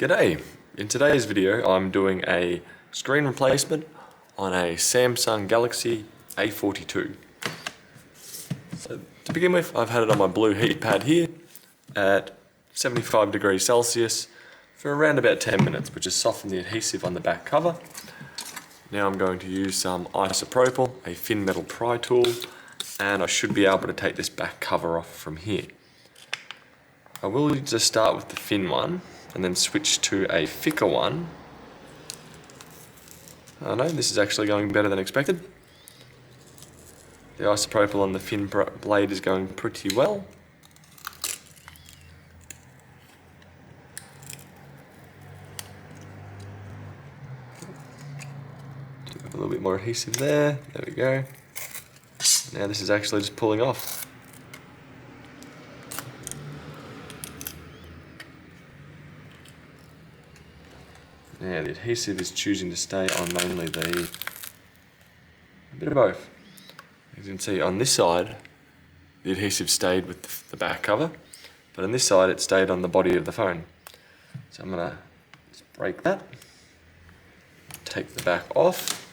G'day! In today's video I'm doing a screen replacement on a Samsung Galaxy A42. So to begin with, I've had it on my blue heat pad here at 75 degrees Celsius for around about 10 minutes, which has softened the adhesive on the back cover. Now I'm going to use some isopropyl, a thin metal pry tool, and I should be able to take this back cover off from here. I will just start with the thin one and then switch to a thicker one. Oh no, this is actually going better than expected. The isopropyl on the thin blade is going pretty well. A little bit more adhesive there, there we go. Now this is actually just pulling off. Now the adhesive is choosing to stay on mainly a bit of both. As you can see on this side, the adhesive stayed with the back cover, but on this side it stayed on the body of the phone. So I'm going to just break that, take the back off,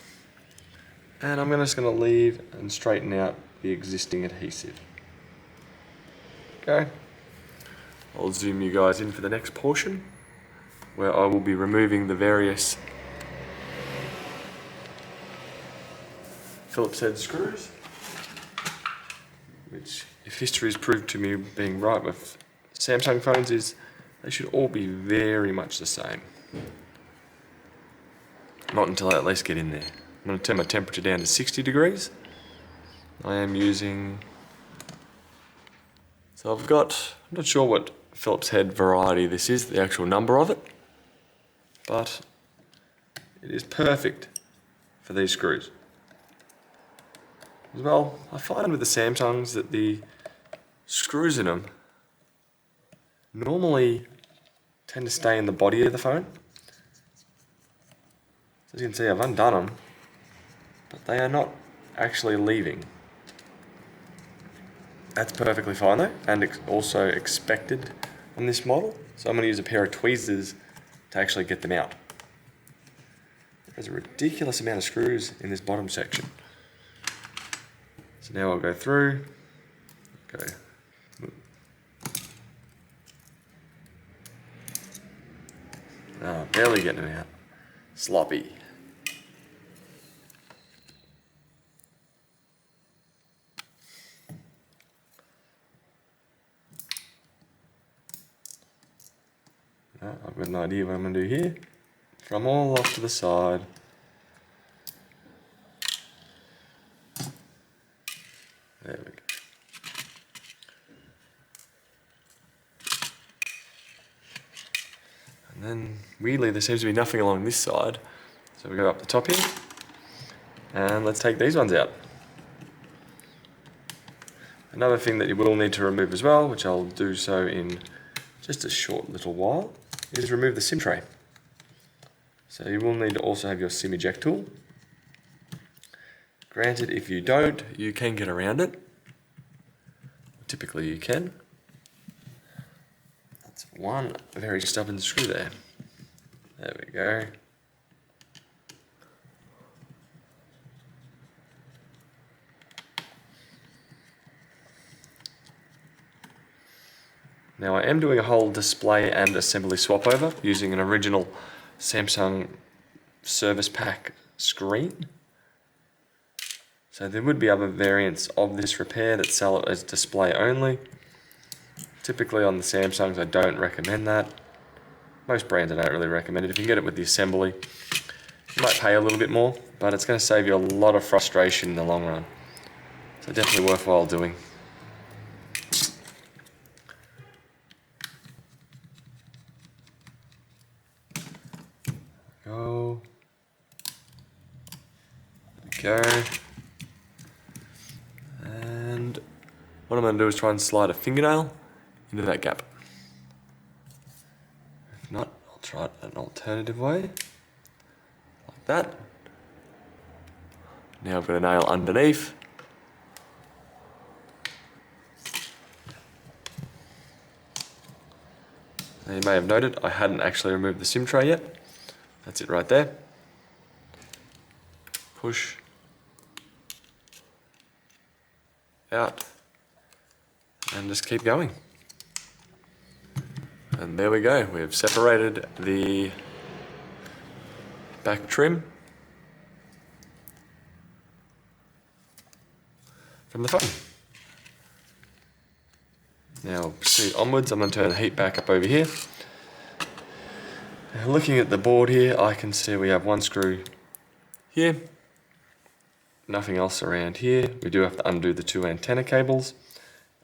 and I'm just going to leave and straighten out the existing adhesive. Okay, I'll zoom you guys in for the next portion, where I will be removing the various Phillips head screws, which, if history has proved to me being right with Samsung phones, is they should all be very much the same. Not until I at least get in there. I'm going to turn my temperature down to 60 degrees. I am using, so I've got, I'm not sure what Phillips head variety this is, the actual number of it, but it is perfect for these screws. As well, I find with the Samsungs that the screws in them normally tend to stay in the body of the phone. As you can see, I've undone them, but they are not actually leaving. That's perfectly fine though, and also expected on this model. So I'm going to use a pair of tweezers to actually get them out. There's a ridiculous amount of screws in this bottom section. So now I'll go through, barely getting them out. Sloppy. I've got an idea what I'm going to do here. From all off to the side. There we go. And then, weirdly, there seems to be nothing along this side. So we go up the top here. And let's take these ones out. Another thing that you will need to remove as well, which I'll do so in just a short little while, is remove the SIM tray. So you will need to also have your SIM eject tool. Granted, if you don't, you can get around it. Typically you can. That's one very stubborn screw there. There we go. Now I am doing a whole display and assembly swap over using an original Samsung service pack screen. So there would be other variants of this repair that sell it as display only. Typically on the Samsungs I don't recommend that. Most brands I don't really recommend it. If you can get it with the assembly, you might pay a little bit more, but it's going to save you a lot of frustration in the long run. So definitely worthwhile doing. Go. There we go. And what I'm going to do is try and slide a fingernail into that gap. If not, I'll try it an alternative way, like that. Now I've got a nail underneath. Now you may have noted I hadn't actually removed the SIM tray yet. That's it right there. Push out and just keep going. And there we go, we've separated the back trim from the phone. Now proceed onwards. I'm going to turn the heat back up over here. Now, looking at the board here, I can see we have one screw here, nothing else around here. We do have to undo the two antenna cables,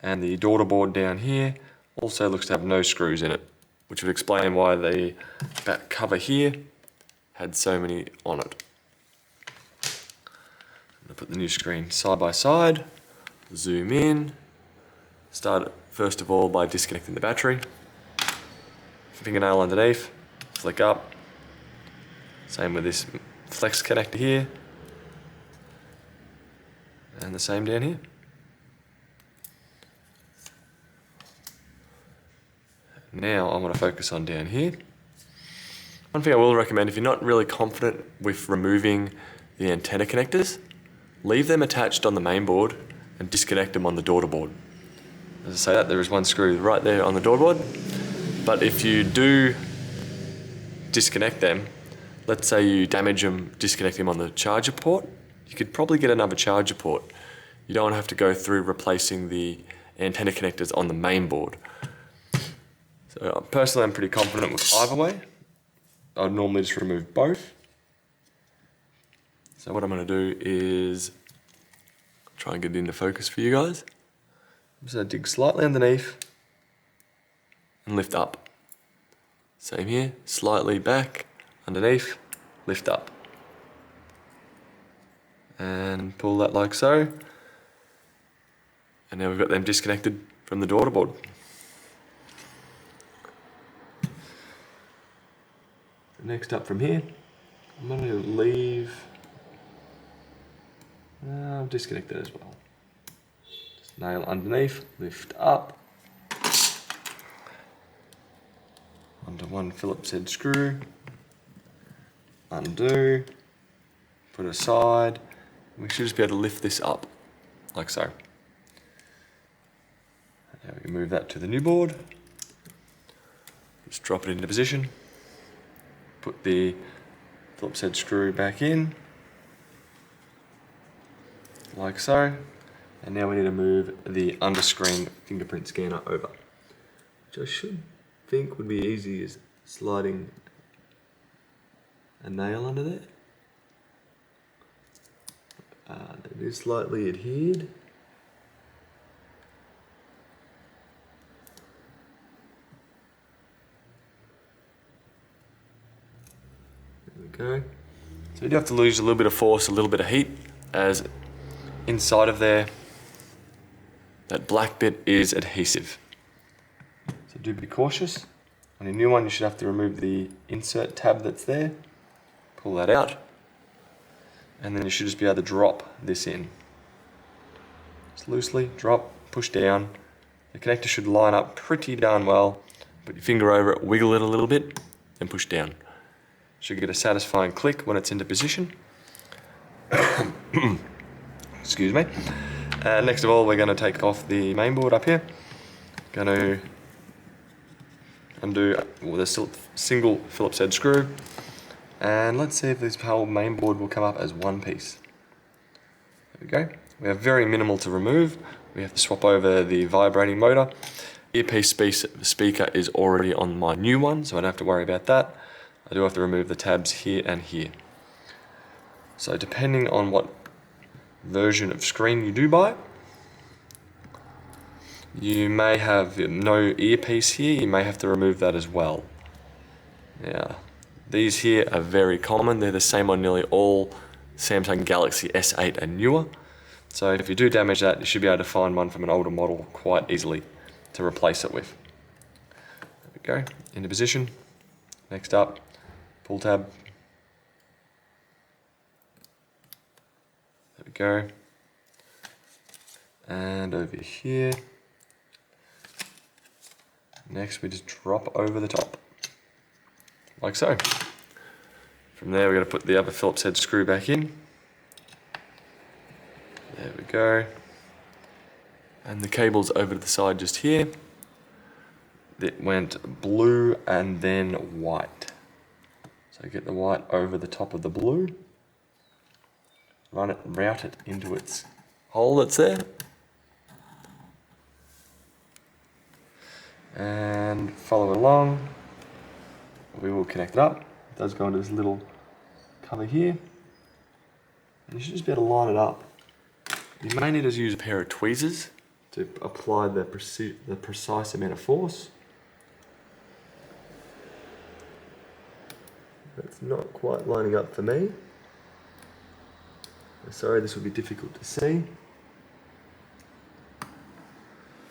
and the daughter board down here also looks to have no screws in it, which would explain why the back cover here had so many on it. I'm going to put the new screen side by side, zoom in, start first of all by disconnecting the battery, fingernail underneath, flick up, same with this flex connector here, and the same down here. Now I want to focus on down here. One thing I will recommend, if you're not really confident with removing the antenna connectors, leave them attached on the main board and disconnect them on the daughter board. As I say that, there is one screw right there on the daughter board, but if you do disconnect them, let's say you damage them disconnecting them on the charger port, you could probably get another charger port. You don't have to go through replacing the antenna connectors on the main board. So personally, I'm pretty confident with either way. I'd normally just remove both. So what I'm going to do is try and get it into focus for you guys. I'm just going to dig slightly underneath and lift up. Same here, slightly back, underneath, lift up. And pull that like so. And now we've got them disconnected from the daughter board. Next up from here, I'm going to leave, I'll disconnect that as well. Just nail underneath, lift up, onto one Phillips head screw, undo, put it aside. We should just be able to lift this up, like so. Now we can move that to the new board, just drop it into position. Put the Phillips head screw back in, like so, and now we need to move the under-screen fingerprint scanner over, which I should think would be easy as sliding a nail under there. It is slightly adhered. Go. So you do have to lose a little bit of force, a little bit of heat, as inside of there, that black bit is adhesive. So do be cautious. On your new one, you should have to remove the insert tab that's there, pull that out, and then you should just be able to drop this in. Just loosely drop, push down. The connector should line up pretty darn well. Put your finger over it, wiggle it a little bit, and push down. Should get a satisfying click when it's into position. Excuse me. Next of all, we're going to take off the main board up here. Going to undo the single Phillips head screw. And let's see if this whole main board will come up as one piece. There we go. We have very minimal to remove. We have to swap over the vibrating motor. Earpiece speaker is already on my new one, so I don't have to worry about that. I do have to remove the tabs here and here. So depending on what version of screen you do buy, you may have no earpiece here, you may have to remove that as well. Yeah, these here are very common. They're the same on nearly all Samsung Galaxy S8 and newer. So if you do damage that, you should be able to find one from an older model quite easily to replace it with. There we go, into position. Next up, pull tab. There we go. And over here. Next we just drop over the top, like so. From there we're going to put the other Phillips head screw back in. There we go. And the cable's over to the side just here. It went blue and then white. So get the white over the top of the blue. Route it into its hole that's there. And follow along. We will connect it up. It does go into this little cover here. And you should just be able to line it up. You may need to use a pair of tweezers to apply the precise amount of force. That's not quite lining up for me. Sorry, this will be difficult to see.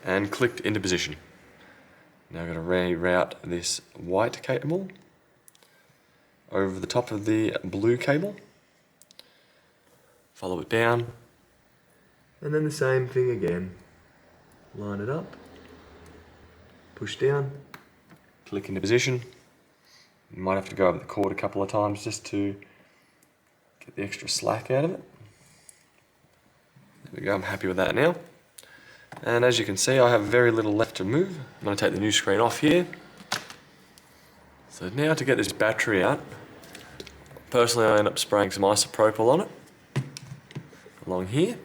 And clicked into position. Now I'm going to reroute this white cable over the top of the blue cable. Follow it down. And then the same thing again. Line it up. Push down. Click into position. You might have to go over the cord a couple of times just to get the extra slack out of it. There we go, I'm happy with that now. And as you can see, I have very little left to move. I'm going to take the new screen off here. So now to get this battery out, personally I end up spraying some isopropyl on it, along here.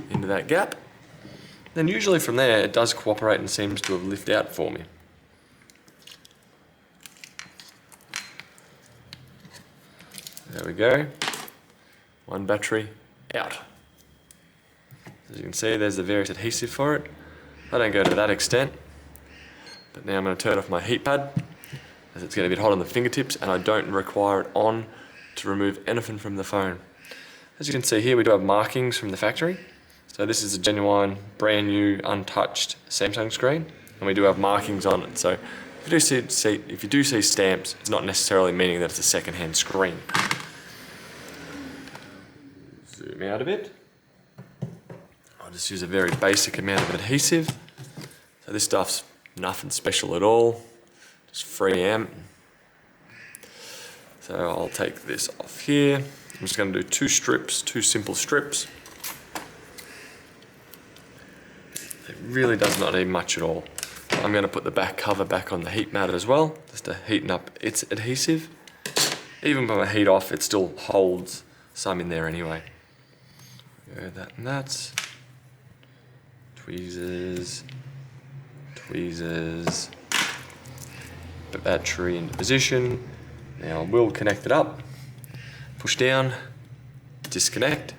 Into that gap. Then usually from there it does cooperate and seems to have lifted out for me. There we go. One battery out. As you can see, there's the various adhesive for it. I don't go to that extent. But now I'm going to turn off my heat pad as it's getting a bit hot on the fingertips and I don't require it on to remove anything from the phone. As you can see here, we do have markings from the factory. So this is a genuine, brand new, untouched Samsung screen, and we do have markings on it. So if you do see stamps, it's not necessarily meaning that it's a second-hand screen. Zoom out a bit. I'll just use a very basic amount of adhesive. So this stuff's nothing special at all, just 3M. So I'll take this off here. I'm just going to do two simple strips. It really does not need much at all. I'm going to put the back cover back on the heat mat as well, just to heaten up its adhesive. Even with my heat off, it still holds some in there anyway. Go that and that. Tweezers. Tweezers. The battery into position. Now we'll connect it up. Push down. Disconnect.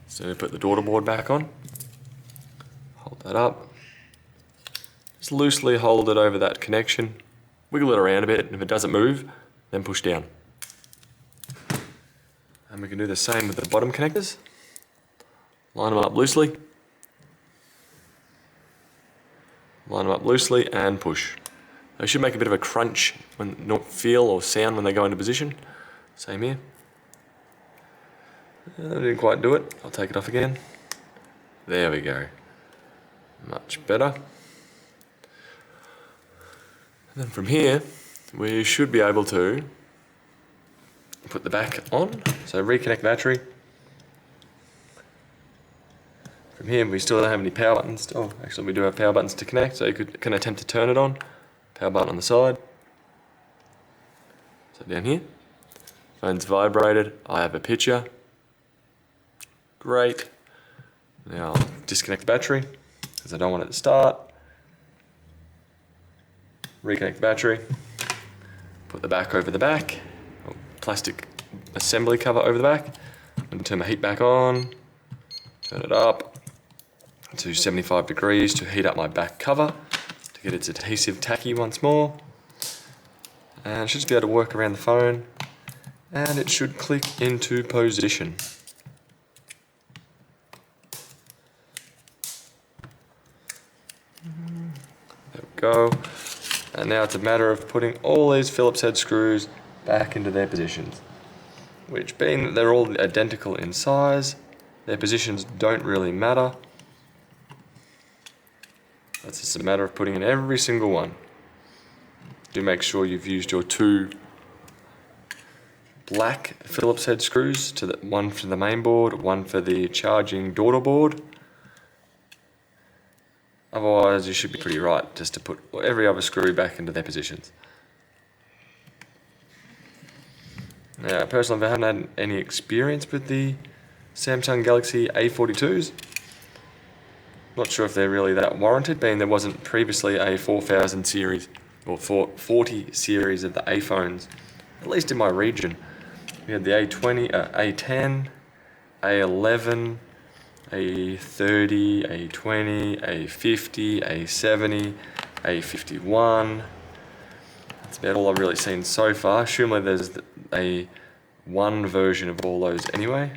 So we put the daughter board back on. Hold that up. Just loosely hold it over that connection. Wiggle it around a bit, and if it doesn't move, then push down. And we can do the same with the bottom connectors. Line them up loosely. Line them up loosely and push. They should make a bit of a crunch feel or sound when they go into position. Same here. I didn't quite do it. I'll take it off again. There we go. Much better. And then from here, we should be able to put the back on. So reconnect battery. From here, we still don't have any power buttons. Oh, actually we do have power buttons to connect, so you can attempt to turn it on. Power button on the side. So down here. Phone's vibrated. I have a picture. Great. Now I'll disconnect the battery because I don't want it to start. Reconnect the battery. Put the back over the back. Plastic assembly cover over the back. I'm going to turn my heat back on. Turn it up to 75 degrees to heat up my back cover to get its adhesive tacky once more. And it should just be able to work around the phone. And it should click into position. There we go. And now it's a matter of putting all these Phillips head screws back into their positions. Which, being that they're all identical in size, their positions don't really matter. It's just a matter of putting in every single one. Do make sure you've used your 2 black Phillips head screws, one for the main board, one for the charging daughter board. Otherwise you should be pretty right just to put every other screw back into their positions. Now personally I haven't had any experience with the Samsung Galaxy A42s. Not sure if they're really that warranted, being there wasn't previously a 4000 series or 40 series of the A phones, at least in my region. We had the A20, A10, A11, A30, A20, A50, A70, A51. That's about all I've really seen so far. Surely there's one version of all those anyway.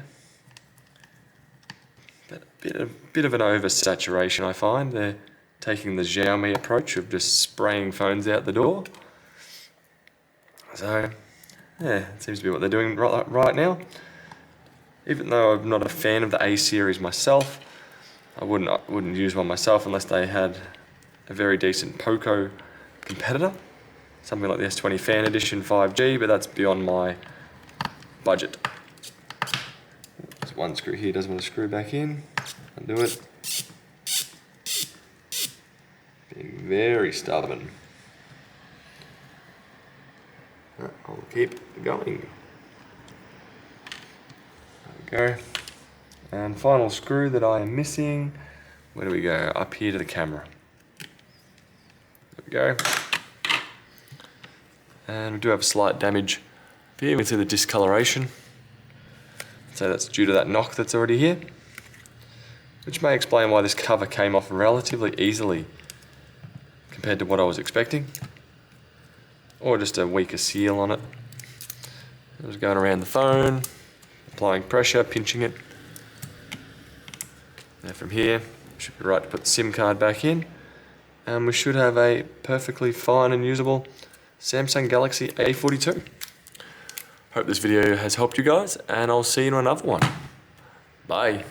But a bit of an oversaturation I find. They're taking the Xiaomi approach of just spraying phones out the door. So, yeah, it seems to be what they're doing right now. Even though I'm not a fan of the A series myself, I wouldn't use one myself unless they had a very decent Poco competitor. Something like the S20 Fan Edition 5G, but that's beyond my budget. There's one screw here, doesn't want to screw back in. Undo it. Being very stubborn. I'll keep going. There we go. And final screw that I am missing. Where do we go? Up here to the camera. There we go. And we do have slight damage here. We can see the discoloration. So that's due to that knock that's already here, which may explain why this cover came off relatively easily compared to what I was expecting, or just a weaker seal on it. I was going around the phone, applying pressure, pinching it. Now from here, should be right to put the SIM card back in, and we should have a perfectly fine and usable Samsung Galaxy A42. Hope this video has helped you guys, and I'll see you in another one. Bye.